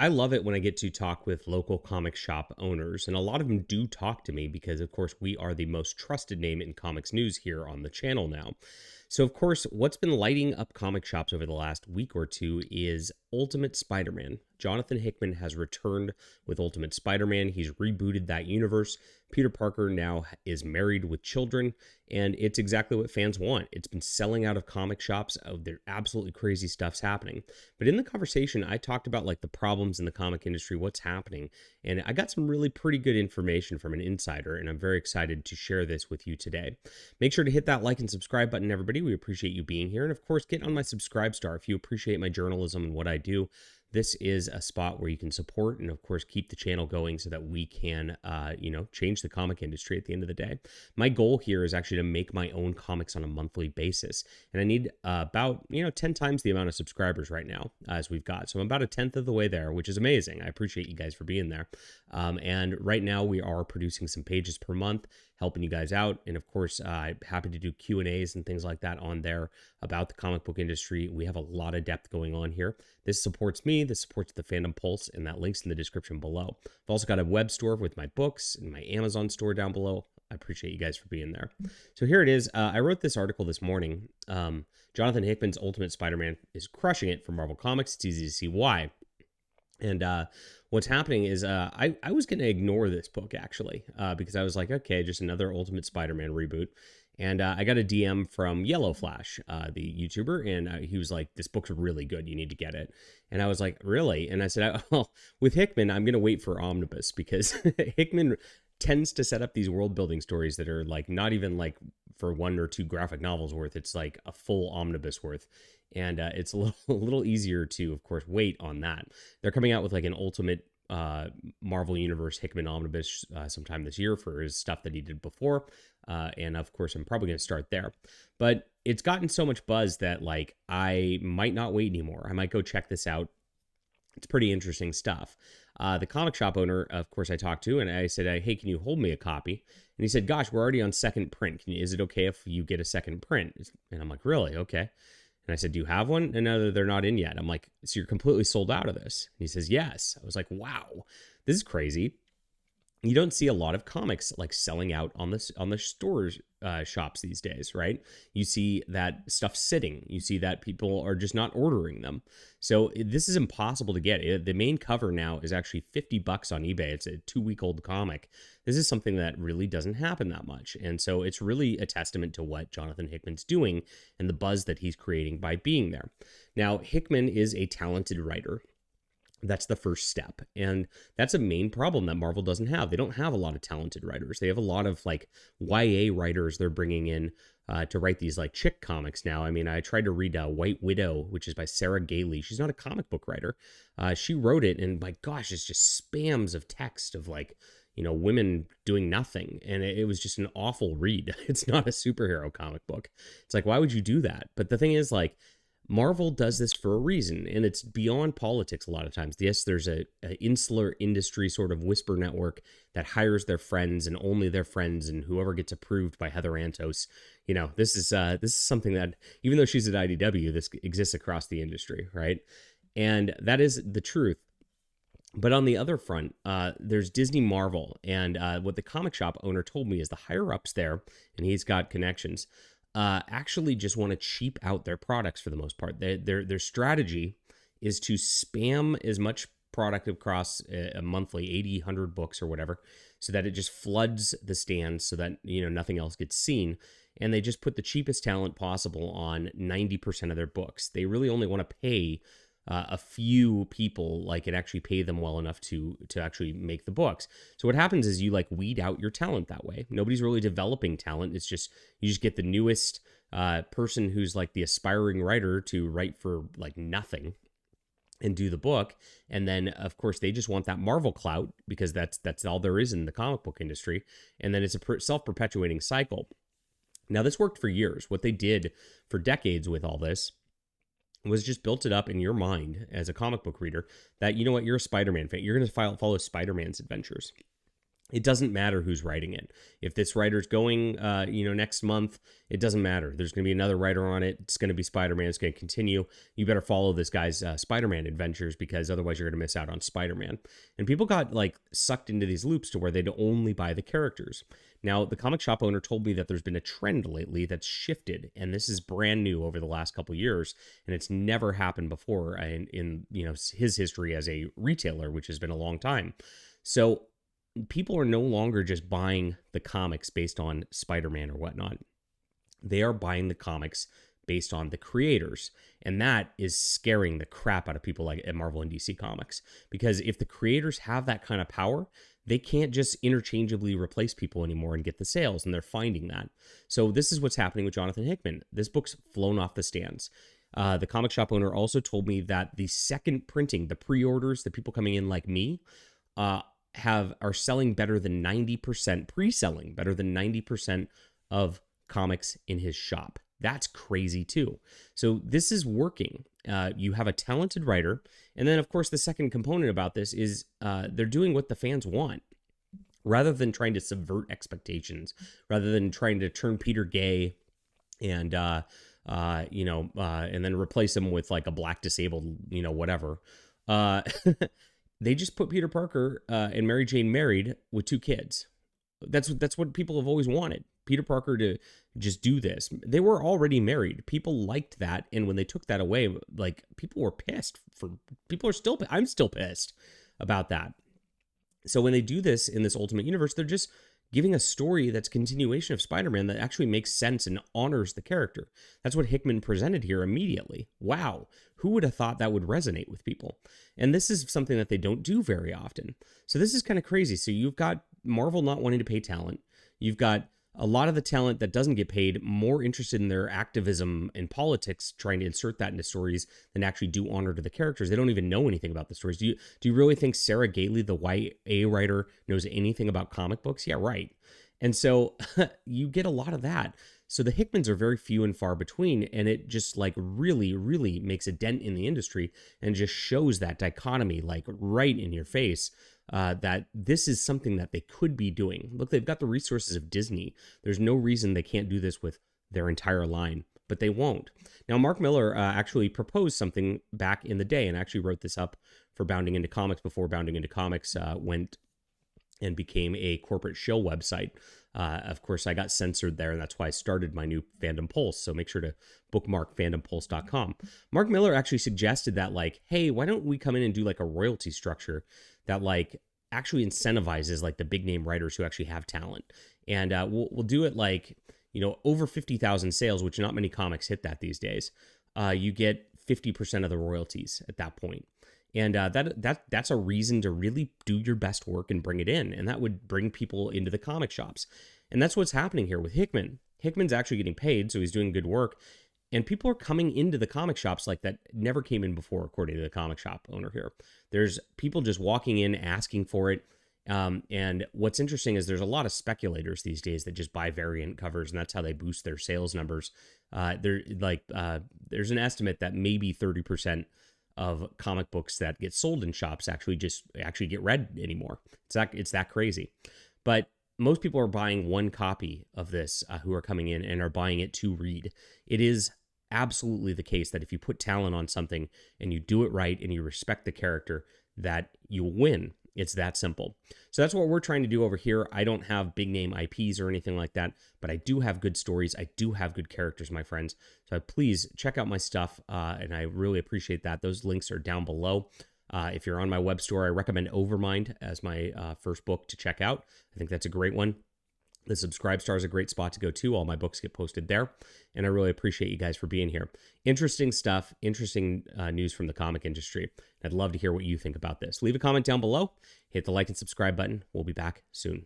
I love it when I get to talk with local comic shop owners, and a lot of them do talk to me because, of course, we are the most trusted name in comics news here on the channel now. So, of course, what's been lighting up comic shops over the last week or two is Ultimate Spider-Man. Jonathan Hickman has returned with Ultimate Spider-Man. He's rebooted that universe. Peter Parker now is married with children, and it's exactly what fans want. It's been selling out of comic shops. Oh, there absolutely crazy stuff's happening. But in the conversation, I talked about like the problems in the comic industry, what's happening, and I got some really pretty good information from an insider, and I'm very excited to share this with you today. Make sure to hit that like and subscribe button, everybody. We appreciate you being here, and of course, get on my subscribe star if you appreciate my journalism and what I do. This is a spot where you can support and, of course, keep the channel going so that we can, change the comic industry at the end of the day. My goal here is actually to make my own comics on a monthly basis. And I need about, 10 times the amount of subscribers right now as we've got. So I'm about a tenth of the way there, which is amazing. I appreciate you guys for being there. And right now we are producing some pages per month, helping you guys out. And of course, I'm happy to do Q&As and things like that on there about the comic book industry. We have a lot of depth going on here. This supports me, this supports the Fandom Pulse, and that link's in the description below. I've also got a web store with my books and my Amazon store down below. I appreciate you guys for being there. So here it is. I wrote this article this morning. Jonathan Hickman's Ultimate Spider-Man is crushing it for Marvel Comics. It's easy to see why. And what's happening is I was going to ignore this book, actually, because I was like, okay, just another Ultimate Spider-Man reboot. And I got a DM from Yellow Flash, the YouTuber, and he was like, this book's really good. You need to get it. And I was like, really? And I said, well, with Hickman, I'm going to wait for Omnibus because Hickman tends to set up these world building stories that are like not even like for 1 or 2 graphic novels worth. It's like a full omnibus worth. And it's a little easier to, of course, wait on that. They're coming out with like an Ultimate Marvel Universe Hickman Omnibus sometime this year for his stuff that he did before. And of course, I'm probably going to start there. But it's gotten so much buzz that like I might not wait anymore. I might go check this out. It's pretty interesting stuff. The comic shop owner, of course, I talked to, and I said, hey, can you hold me a copy? And he said, gosh, we're already on second print. Is it okay if you get a second print? And I'm like, really? Okay. And I said, do you have one? And no, they're not in yet. I'm like, so you're completely sold out of this? And he says, yes. I was like, wow, this is crazy. You don't see a lot of comics like selling out on the stores shops these days, right? You see that stuff sitting. You see that people are just not ordering them. So this is impossible to get. The main cover now is actually $50 on eBay. It's a 2-week-old comic. This is something that really doesn't happen that much. And so it's really a testament to what Jonathan Hickman's doing and the buzz that he's creating by being there. Now, Hickman is a talented writer. That's the first step. And that's a main problem that Marvel doesn't have. They don't have a lot of talented writers. They have a lot of like YA writers they're bringing in to write these like chick comics now. I mean, I tried to read White Widow, which is by Sarah Gailey. She's not a comic book writer. She wrote it, and my gosh, it's just spams of text of like, women doing nothing. And it was just an awful read. It's not a superhero comic book. It's like, why would you do that? But the thing is, like, Marvel does this for a reason, and it's beyond politics a lot of times. Yes, there's a insular industry sort of whisper network that hires their friends and only their friends, and whoever gets approved by Heather Antos. This is something that, even though she's at IDW, this exists across the industry, right? And that is the truth. But on the other front, there's Disney Marvel, and what the comic shop owner told me is the higher ups there, and he's got connections, actually just want to cheap out their products for the most part. Their strategy is to spam as much product across a monthly 80, 100 books or whatever, so that it just floods the stands so that, nothing else gets seen. And they just put the cheapest talent possible on 90% of their books. They really only want to pay a few people, like, and actually pay them well enough to actually make the books. So what happens is you like weed out your talent that way. Nobody's really developing talent. It's just, you just get the newest person who's like the aspiring writer to write for like nothing and do the book. And then of course they just want that Marvel clout because that's all there is in the comic book industry. And then it's a self-perpetuating cycle. Now this worked for years. What they did for decades with all this was just built it up in your mind as a comic book reader that, you're a Spider-Man fan. You're going to follow Spider-Man's adventures. It doesn't matter who's writing it. If this writer's going, next month, it doesn't matter. There's going to be another writer on it. It's going to be Spider-Man. It's going to continue. You better follow this guy's Spider-Man adventures, because otherwise you're going to miss out on Spider-Man. And people got like sucked into these loops to where they'd only buy the characters. Now, the comic shop owner told me that there's been a trend lately that's shifted, and this is brand new over the last couple of years, and it's never happened before in his history as a retailer, which has been a long time. So people are no longer just buying the comics based on Spider-Man or whatnot. They are buying the comics based on the creators. And that is scaring the crap out of people like at Marvel and DC Comics. Because if the creators have that kind of power, they can't just interchangeably replace people anymore and get the sales. And they're finding that. So this is what's happening with Jonathan Hickman. This book's flown off the stands. The comic shop owner also told me that the second printing, the pre-orders, the people coming in like me, are selling better than 90%, pre-selling better than 90% of comics in his shop. That's crazy too. So this is working. You have a talented writer. And then of course the second component about this is they're doing what the fans want, rather than trying to subvert expectations, rather than trying to turn Peter gay and and then replace him with like a black disabled, whatever. They just put Peter Parker and Mary Jane married with 2 kids. That's what people have always wanted. Peter Parker to just do this. They were already married. People liked that, and when they took that away, like people were pissed. I'm still pissed about that. So when they do this in this Ultimate Universe, they're just giving a story that's continuation of Spider-Man that actually makes sense and honors the character. That's what Hickman presented here immediately. Wow, who would have thought that would resonate with people? And this is something that they don't do very often. So this is kind of crazy. So you've got Marvel not wanting to pay talent. You've got a lot of the talent that doesn't get paid more interested in their activism and politics, trying to insert that into stories than actually do honor to the characters. They don't even know anything about the stories. Do you really think Sarah Gailey, the YA writer, knows anything about comic books? Yeah, right. And so you get a lot of that. So the Hickmans are very few and far between, and it just like really, really makes a dent in the industry and just shows that dichotomy like right in your face. That this is something that they could be doing. Look, they've got the resources of Disney. There's no reason they can't do this with their entire line, but they won't. Now, Mark Miller actually proposed something back in the day and actually wrote this up for Bounding Into Comics before Bounding Into Comics went and became a corporate show website. Of course, I got censored there, and that's why I started my new Fandom Pulse. So make sure to bookmark fandompulse.com. Mark Miller actually suggested that, like, hey, why don't we come in and do like a royalty structure that like actually incentivizes like the big name writers who actually have talent. And we'll do it like, over 50,000 sales, which not many comics hit that these days. You get 50% of the royalties at that point. And that's a reason to really do your best work and bring it in. And that would bring people into the comic shops. And that's what's happening here with Hickman. Hickman's actually getting paid, so he's doing good work. And people are coming into the comic shops like that never came in before, according to the comic shop owner here. There's people just walking in, asking for it. And what's interesting is there's a lot of speculators these days that just buy variant covers, and that's how they boost their sales numbers. There's an estimate that maybe 30% of comic books that get sold in shops actually get read anymore. It's that crazy. But most people are buying one copy of this who are coming in and are buying it to read. It is absolutely the case that if you put talent on something and you do it right and you respect the character, that you'll win. It's that simple. So that's what we're trying to do over here. I don't have big name IPs or anything like that, but I do have good stories. I do have good characters, my friends. So please check out my stuff, and I really appreciate that. Those links are down below. If you're on my web store, I recommend Overmind as my first book to check out. I think that's a great one. The Subscribe Star is a great spot to go to. All my books get posted there, and I really appreciate you guys for being here. Interesting stuff, interesting news from the comic industry. I'd love to hear what you think about this. Leave a comment down below. Hit the like and subscribe button. We'll be back soon.